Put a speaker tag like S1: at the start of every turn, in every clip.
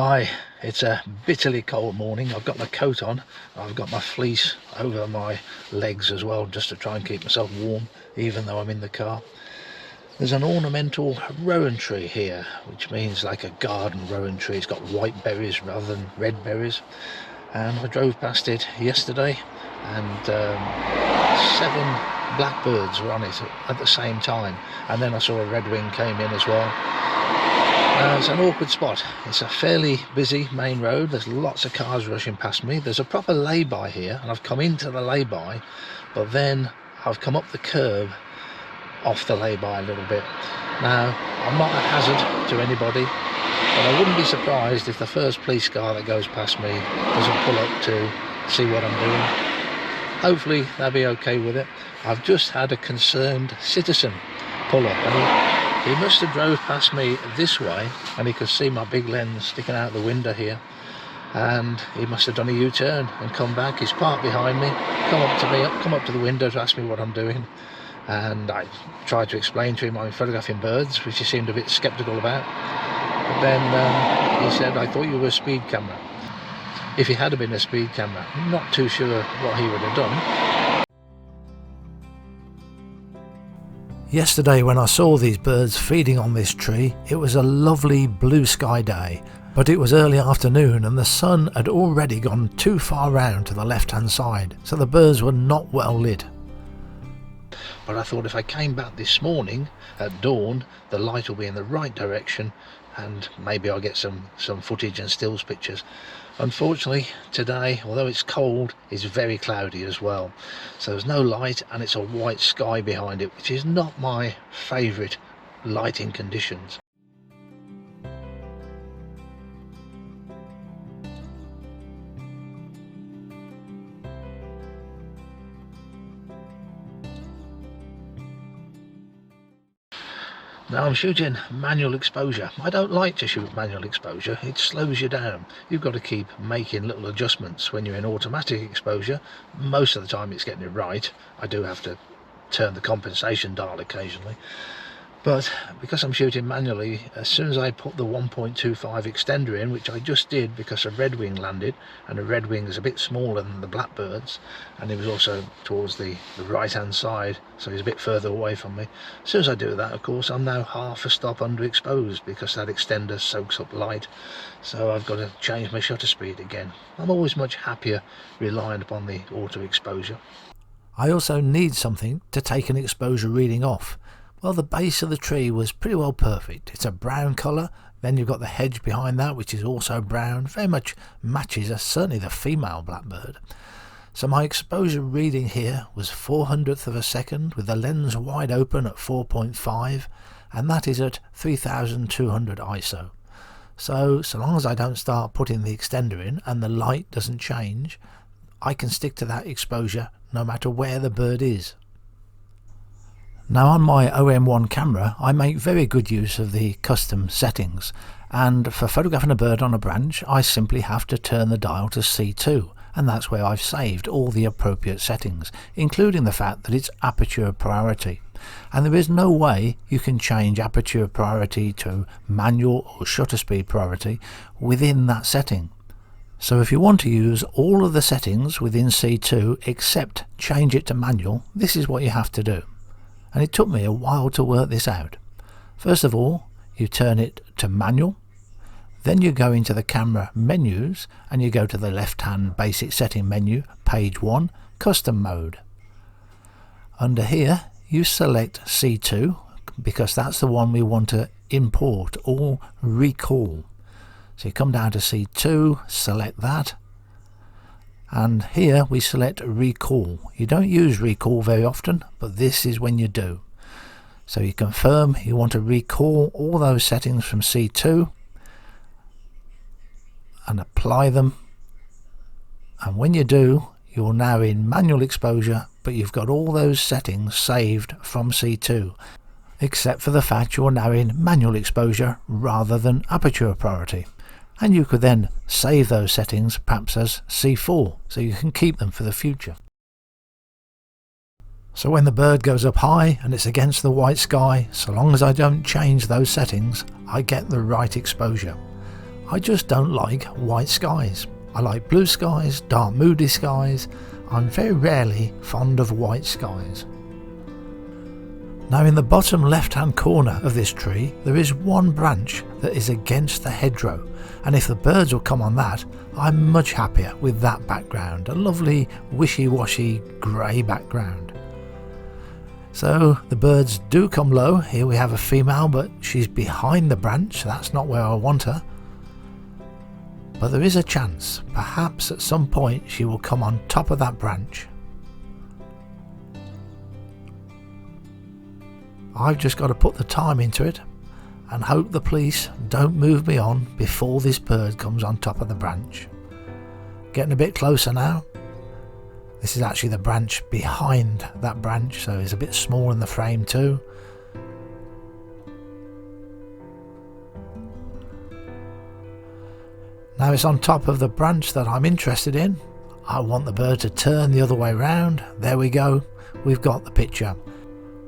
S1: Hi, it's a bitterly cold morning. I've got my coat on, I've got my fleece over my legs as well, just to try and keep myself warm, even though I'm in the car. There's an ornamental rowan tree here, which means like a garden rowan tree. It's got white berries rather than red berries. And I drove past it yesterday, and 7 blackbirds were on it at the same time. And then I saw a redwing came in as well. It's an awkward spot. It's a fairly busy main road. There's lots of cars rushing past me. There's a proper lay-by here, and I've come into the lay-by, but then I've come up the curb off the lay-by a little bit. Now, I'm not a hazard to anybody, but I wouldn't be surprised if the first police car that goes past me doesn't pull up to see what I'm doing. Hopefully they'll be okay with it. I've just had a concerned citizen pull up, and he must have drove past me this way, and he could see my big lens sticking out the window here, and he must have done a U-turn and come back. He's parked behind me, come up to the window to ask me what I'm doing, and I tried to explain to him I'm photographing birds, which he seemed a bit sceptical about. But then he said, "I thought you were a speed camera." If he had been a speed camera, I'm not too sure what he would have done.
S2: Yesterday when I saw these birds feeding on this tree, it was a lovely blue sky day, but it was early afternoon and the sun had already gone too far round to the left hand side, so the birds were not well lit.
S1: But I thought if I came back this morning at dawn, the light will be in the right direction, and maybe I'll get some footage and stills pictures. Unfortunately today, although it's cold, it's very cloudy as well, so there's no light and it's a white sky behind it, which is not my favourite lighting conditions. Now I'm shooting manual exposure. I don't like to shoot manual exposure, it slows you down. You've got to keep making little adjustments. When you're in automatic exposure, most of the time it's getting it right. I do have to turn the compensation dial occasionally. But because I'm shooting manually, as soon as I put the 1.25 extender in, which I just did because a redwing landed, and a redwing is a bit smaller than the blackbirds, and he was also towards the right hand side, so he's a bit further away from me. As soon as I do that, of course, I'm now half a stop underexposed because that extender soaks up light, so I've got to change my shutter speed again. I'm always much happier relying upon the auto exposure.
S2: I also need something to take an exposure reading off. Well, the base of the tree was pretty well perfect. It's a brown colour, then you've got the hedge behind that, which is also brown, very much matches certainly the female blackbird. So my exposure reading here was 400th of a second with the lens wide open at 4.5, and that is at 3200 ISO. So long as I don't start putting the extender in and the light doesn't change, I can stick to that exposure no matter where the bird is. Now on my OM1 camera I make very good use of the custom settings, and for photographing a bird on a branch I simply have to turn the dial to C2, and that's where I've saved all the appropriate settings, including the fact that it's aperture priority, and there is no way you can change aperture priority to manual or shutter speed priority within that setting. So if you want to use all of the settings within C2 except change it to manual, this is what you have to do. And it took me a while to work this out. First of all, you turn it to manual, then you go into the camera menus and you go to the left hand basic setting menu, page 1, custom mode. Under here you select C2 because that's the one we want to import or recall. So you come down to C2, select that, and here we select recall. You don't use recall very often, but this is when you do. So you confirm you want to recall all those settings from C2 and apply them, and when you do, you're now in manual exposure, but you've got all those settings saved from C2, except for the fact you're now in manual exposure rather than aperture priority. And you could then save those settings perhaps as C4, so you can keep them for the future. So when the bird goes up high and it's against the white sky, so long as I don't change those settings, I get the right exposure. I just don't like white skies. I like blue skies, dark moody skies. I'm very rarely fond of white skies. Now in the bottom left hand corner of this tree there is one branch that is against the hedgerow, and if the birds will come on that, I'm much happier with that background, a lovely wishy-washy grey background. So the birds do come low. Here we have a female, but she's behind the branch, that's not where I want her. But there is a chance, perhaps at some point she will come on top of that branch. I've just got to put the time into it and hope the police don't move me on before this bird comes on top of the branch. Getting a bit closer now. This is actually the branch behind that branch, so it's a bit small in the frame too. Now it's on top of the branch that I'm interested in. I want the bird to turn the other way round. There we go. We've got the picture.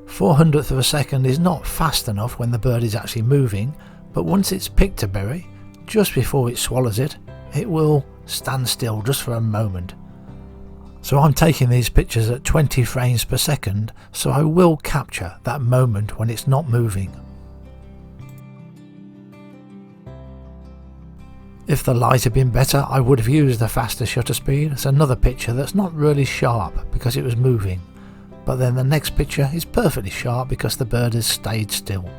S2: 400th of a second is not fast enough when the bird is actually moving, but once it's picked a berry, just before it swallows it, it will stand still just for a moment. So I'm taking these pictures at 20 frames per second, so I will capture that moment when it's not moving. If the light had been better, I would have used a faster shutter speed. It's another picture that's not really sharp because it was moving. But then the next picture is perfectly sharp because the bird has stayed still.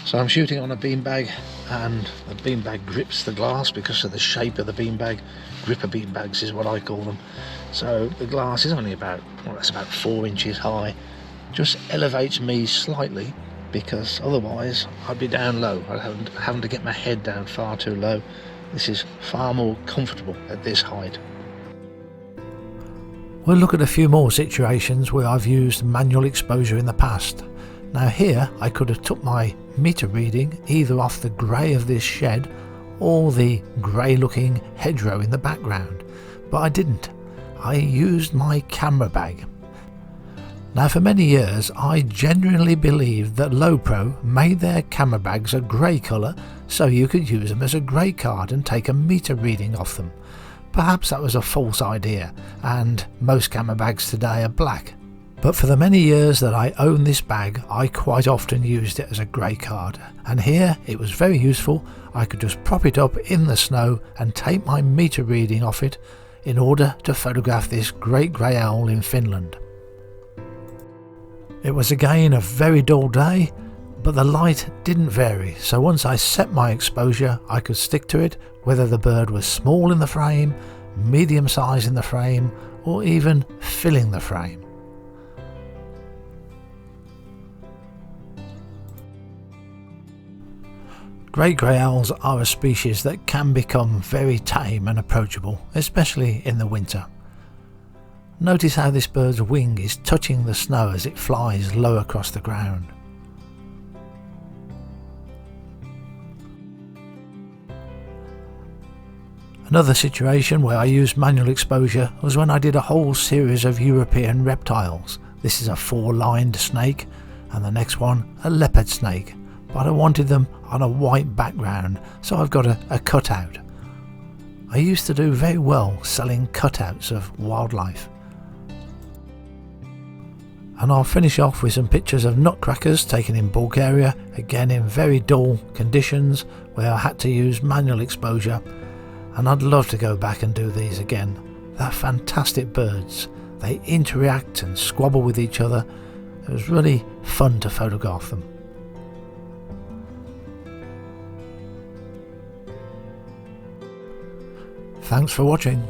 S1: So I'm shooting on a beanbag, and the beanbag grips the glass because of the shape of the beanbag. Gripper beanbags is what I call them. So the glass is only about, well, that's about 4 inches high. Just elevates me slightly because otherwise I'd be down low. I'd having to get my head down far too low. This is far more comfortable at this height.
S2: We'll look at a few more situations where I've used manual exposure in the past. Now here I could have took my meter reading either off the grey of this shed or the grey looking hedgerow in the background, but I didn't. I used my camera bag. Now for many years I genuinely believed that Lowepro made their camera bags a grey colour so you could use them as a grey card and take a meter reading off them. Perhaps that was a false idea, and most camera bags today are black. But for the many years that I owned this bag, I quite often used it as a grey card, and here it was very useful. I could just prop it up in the snow and take my meter reading off it in order to photograph this great grey owl in Finland. It was again a very dull day, but the light didn't vary, so once I set my exposure I could stick to it, whether the bird was small in the frame, medium size in the frame, or even filling the frame. Great grey owls are a species that can become very tame and approachable, especially in the winter. Notice how this bird's wing is touching the snow as it flies low across the ground. Another situation where I used manual exposure was when I did a whole series of European reptiles. This is a 4-lined snake and the next one a leopard snake, but I wanted them on a white background, so I've got a cutout. I used to do very well selling cutouts of wildlife. And I'll finish off with some pictures of nutcrackers taken in Bulgaria, again in very dull conditions where I had to use manual exposure, and I'd love to go back and do these again. They're fantastic birds. They interact and squabble with each other. It was really fun to photograph them. Thanks for watching.